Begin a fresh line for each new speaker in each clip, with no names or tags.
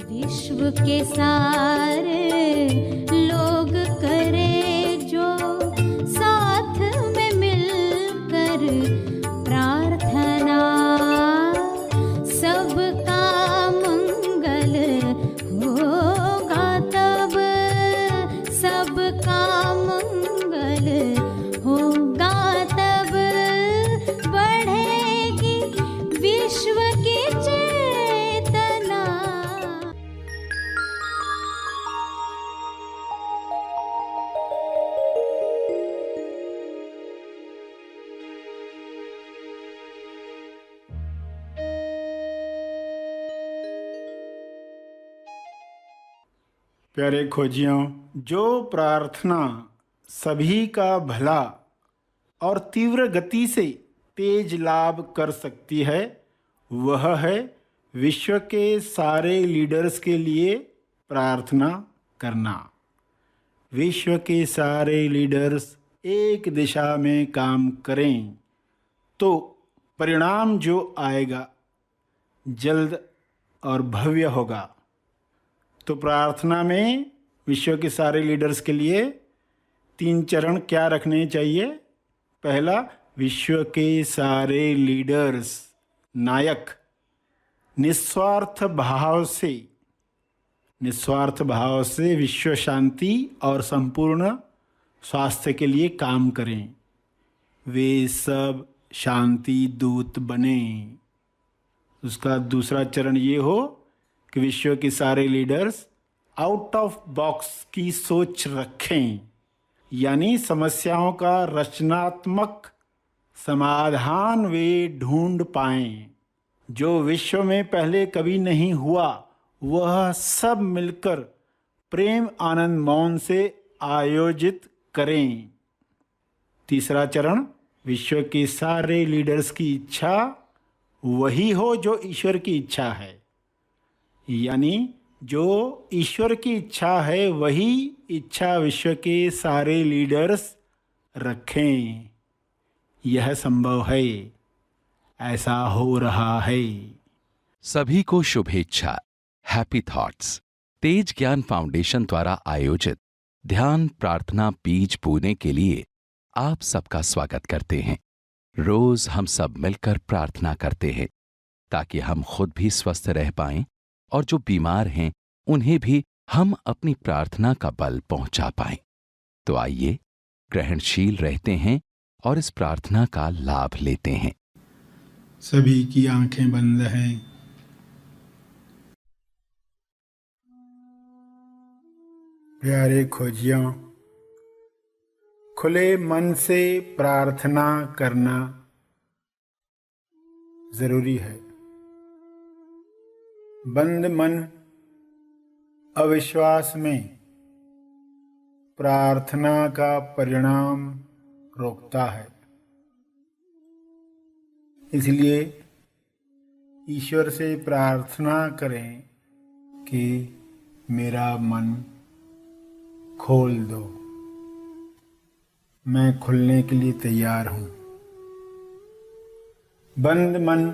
विश्व के सारे लोग करे जो साथ में मिलकर प्रार्थना, सबका मंगल होगा तब, सबका मंगल होगा तब, बढ़ेगी विश्व की चेतना।
प्यारे खोजियों, जो प्रार्थना सभी का भला और तीव्र गति से तेज लाभ कर सकती है, वह है विश्व के सारे लीडर्स के लिए प्रार्थना करना। विश्व के सारे लीडर्स एक दिशा में काम करें तो परिणाम जो आएगा जल्द और भव्य होगा। तो प्रार्थना में विश्व के सारे लीडर्स के लिए 3 चरण क्या रखने चाहिए? पहला, विश्व के सारे लीडर्स नायक निस्वार्थ भाव से विश्व शांति और संपूर्ण स्वास्थ्य के लिए काम करें। वे सब शांति दूत बने। उसका दूसरा चरण ये हो कि विश्व के सारे लीडर्स आउट ऑफ बॉक्स की सोच रखें, यानी समस्याओं का रचनात्मक समाधान वे ढूंढ पाएं जो विश्व में पहले कभी नहीं हुआ। वह सब मिलकर प्रेम आनंद मौन से आयोजित करें। तीसरा चरण, विश्व के सारे लीडर्स की इच्छा वही हो जो ईश्वर की इच्छा है, यानी जो ईश्वर की इच्छा है वही इच्छा विश्व के सारे लीडर्स रखें। यह संभव है, ऐसा हो रहा है।
सभी को शुभेच्छा। हैप्पी थॉट्स तेज ज्ञान फाउंडेशन द्वारा आयोजित ध्यान प्रार्थना बीज बोने के लिए आप सबका स्वागत करते हैं। रोज हम सब मिलकर प्रार्थना करते हैं ताकि हम खुद भी स्वस्थ रह पाएं और जो बीमार हैं उन्हें भी हम अपनी प्रार्थना का बल पहुंचा पाएं। तो आइए ग्रहणशील रहते हैं और इस प्रार्थना का लाभ लेते हैं।
सभी की आंखें बंद हैं। प्यारे खोजियों, खुले मन से प्रार्थना करना जरूरी है। बंद मन अविश्वास में प्रार्थना का परिणाम रोकता है। इसलिए ईश्वर से प्रार्थना करें कि मेरा मन खोल दो, मैं खुलने के लिए तैयार हूं। बंद मन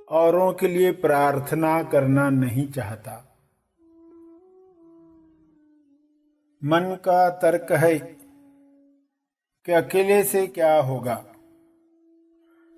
औरों के लिए प्रार्थना करना नहीं चाहता। मन का तर्क है कि अकेले से क्या होगा,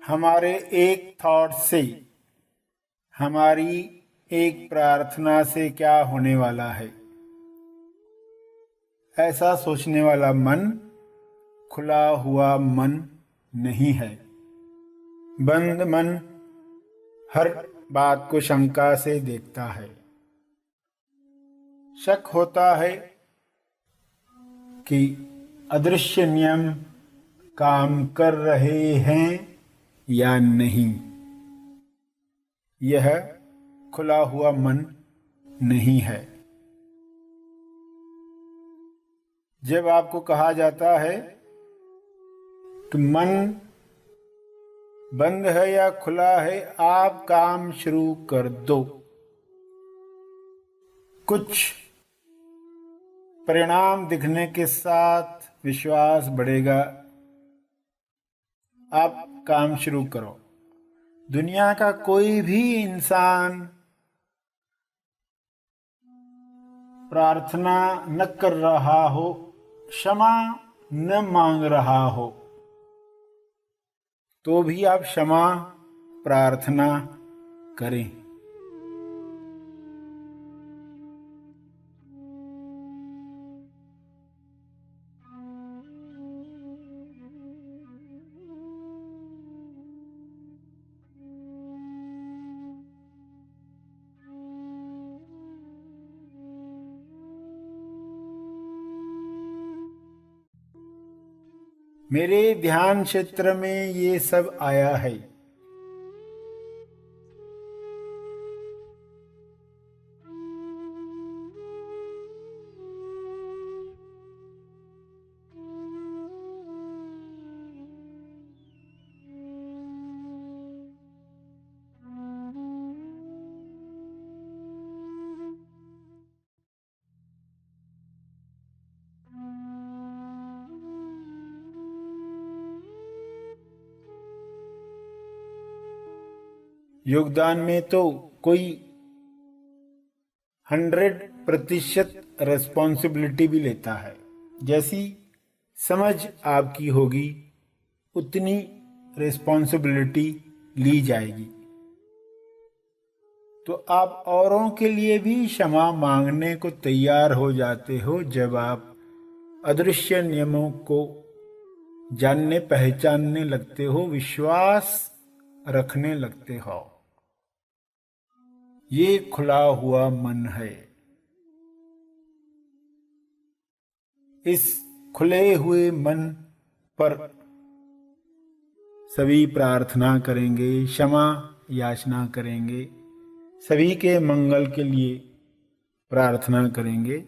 हमारे एक थॉट से, हमारी एक प्रार्थना से क्या होने वाला है। ऐसा सोचने वाला मन खुला हुआ मन नहीं है। बंद मन हर बात को शंका से देखता है। शक होता है कि अदृश्य नियम काम कर रहे हैं या नहीं। यह खुला हुआ मन नहीं है। जब आपको कहा जाता है कि मन बंद है या खुला है, आप काम शुरू कर दो, कुछ परिणाम दिखने के साथ विश्वास बढ़ेगा। आप काम शुरू करो। दुनिया का कोई भी इंसान प्रार्थना न कर रहा हो, क्षमा न मांग रहा हो, तो भी आप क्षमा प्रार्थना करें। मेरे ध्यान क्षेत्र में ये सब आया है। योगदान में तो कोई 100% रेस्पॉन्सिबिलिटी भी लेता है। जैसी समझ आपकी होगी उतनी रिस्पॉन्सिबिलिटी ली जाएगी। तो आप औरों के लिए भी क्षमा मांगने को तैयार हो जाते हो जब आप अदृश्य नियमों को जानने पहचानने लगते हो, विश्वास रखने लगते हो। ये खुला हुआ मन है। इस खुले हुए मन पर सभी प्रार्थना करेंगे, क्षमा याचना करेंगे, सभी के मंगल के लिए प्रार्थना करेंगे।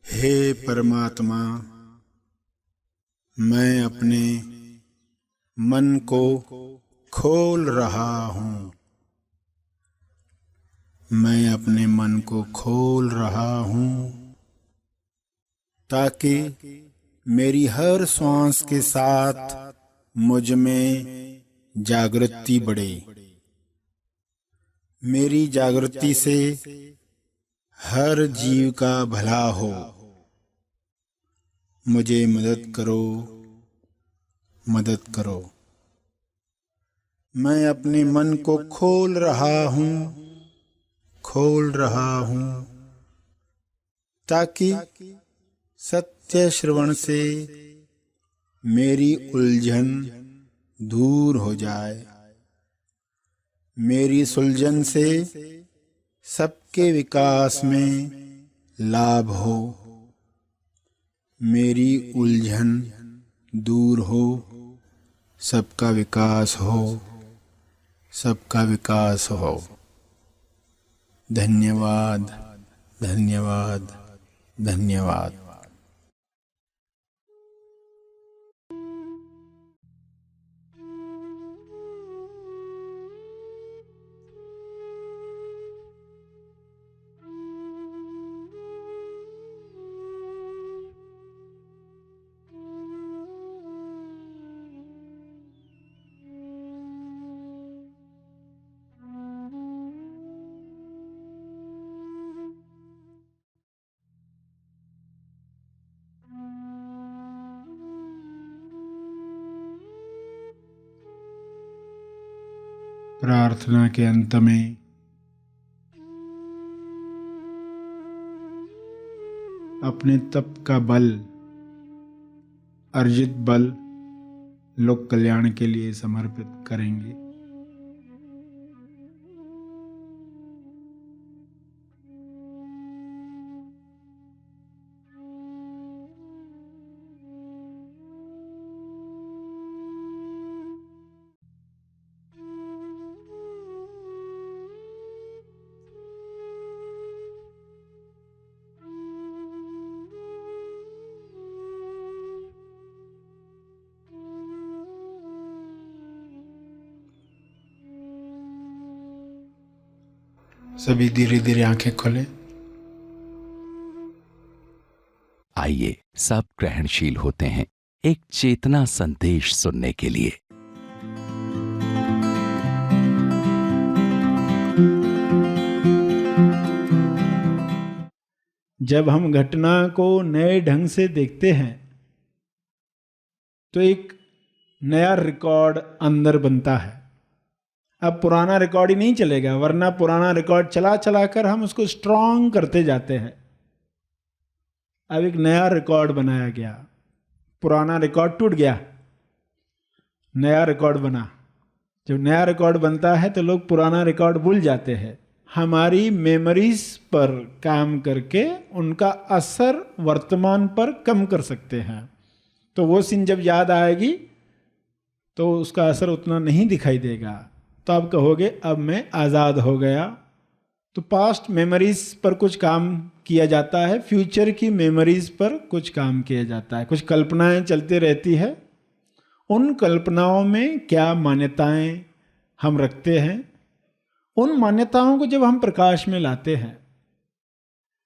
हे परमात्मा, मैं अपने मन को खोल रहा हूँ। मैं अपने मन को खोल रहा हूँ ताकि मेरी हर श्वास के साथ मुझ में जागृति बढ़े। मेरी जागृति से हर जीव का भला हो। मुझे मदद करो, मदद करो। मैं अपने मन को खोल रहा हूँ, खोल रहा हूँ ताकि सत्य श्रवण से मेरी उलझन दूर हो जाए। मेरी सुलझन से सबके विकास में लाभ हो। मेरी उलझन दूर हो, सबका विकास हो, सबका विकास हो। धन्यवाद, धन्यवाद, धन्यवाद। प्रार्थना के अंत में अपने तप का बल, अर्जित बल लोक कल्याण के लिए समर्पित करेंगे। सभी धीरे धीरे आंखें खोलें।
आइए सब ग्रहणशील होते हैं एक चेतना संदेश सुनने के लिए।
जब हम घटना को नए ढंग से देखते हैं तो एक नया रिकॉर्ड अंदर बनता है। अब पुराना रिकॉर्ड ही नहीं चलेगा, वरना पुराना रिकॉर्ड चला चला कर हम उसको स्ट्रांग करते जाते हैं। अब एक नया रिकॉर्ड बनाया गया, पुराना रिकॉर्ड टूट गया, नया रिकॉर्ड बना। जब नया रिकॉर्ड बनता है तो लोग पुराना रिकॉर्ड भूल जाते हैं। हमारी मेमोरीज पर काम करके उनका असर वर्तमान पर कम कर सकते हैं। तो वो सीन जब याद आएगी तो उसका असर उतना नहीं दिखाई देगा। तो आप कहोगे अब मैं आज़ाद हो गया। तो पास्ट मेमोरीज पर कुछ काम किया जाता है, फ्यूचर की मेमोरीज पर कुछ काम किया जाता है। कुछ कल्पनाएं चलती रहती है, उन कल्पनाओं में क्या मान्यताएं हम रखते हैं, उन मान्यताओं को जब हम प्रकाश में लाते हैं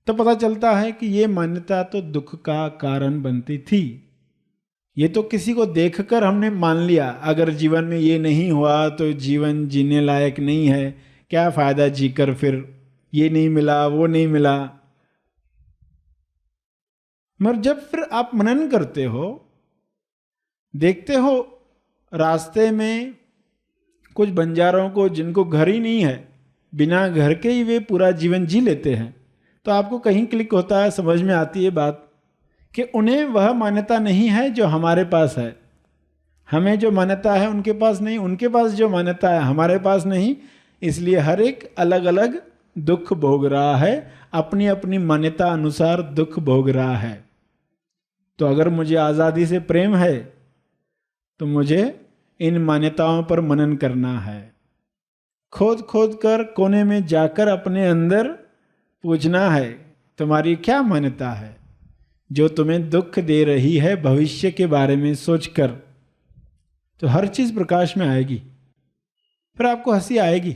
तो पता चलता है कि ये मान्यता तो दुख का कारण बनती थी। ये तो किसी को देखकर हमने मान लिया, अगर जीवन में ये नहीं हुआ तो जीवन जीने लायक नहीं है, क्या फायदा जीकर, फिर ये नहीं मिला वो नहीं मिला। मगर जब फिर आप मनन करते हो, देखते हो रास्ते में कुछ बंजारों को जिनको घर ही नहीं है, बिना घर के ही वे पूरा जीवन जी लेते हैं, तो आपको कहीं क्लिक होता है, समझ में आती है बात कि उन्हें वह मान्यता नहीं है जो हमारे पास है। हमें जो मान्यता है उनके पास नहीं, उनके पास जो मान्यता है हमारे पास नहीं। इसलिए हर एक अलग अलग दुख भोग रहा है, अपनी अपनी मान्यता अनुसार दुख भोग रहा है। तो अगर मुझे आज़ादी से प्रेम है तो मुझे इन मान्यताओं पर मनन करना है। खोद खोद कर कोने में जाकर अपने अंदर पूछना है, तुम्हारी क्या मान्यता है जो तुम्हें दुख दे रही है भविष्य के बारे में सोचकर। तो हर चीज़ प्रकाश में आएगी। फिर आपको हंसी आएगी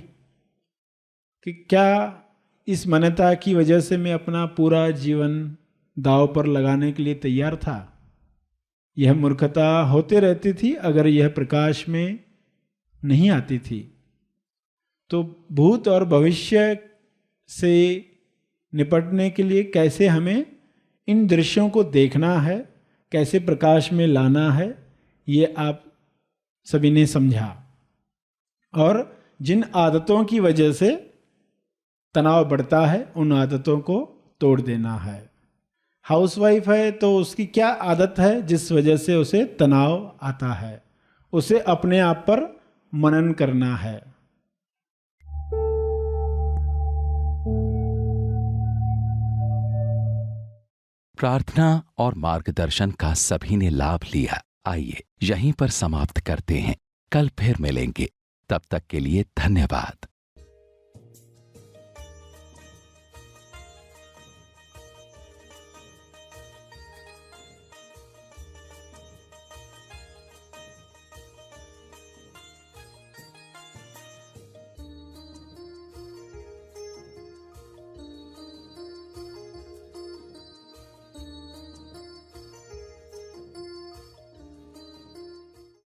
कि क्या इस मान्यता की वजह से मैं अपना पूरा जीवन दांव पर लगाने के लिए तैयार था। यह मूर्खता होते रहती थी अगर यह प्रकाश में नहीं आती थी। तो भूत और भविष्य से निपटने के लिए कैसे हमें इन दृश्यों को देखना है, कैसे प्रकाश में लाना है, ये आप सभी ने समझा। और जिन आदतों की वजह से तनाव बढ़ता है उन आदतों को तोड़ देना है। हाउसवाइफ है तो उसकी क्या आदत है जिस वजह से उसे तनाव आता है, उसे अपने आप पर मनन करना है।
प्रार्थना और मार्गदर्शन का सभी ने लाभ लिया। आइए यहीं पर समाप्त करते हैं, कल फिर मिलेंगे। तब तक के लिए धन्यवाद।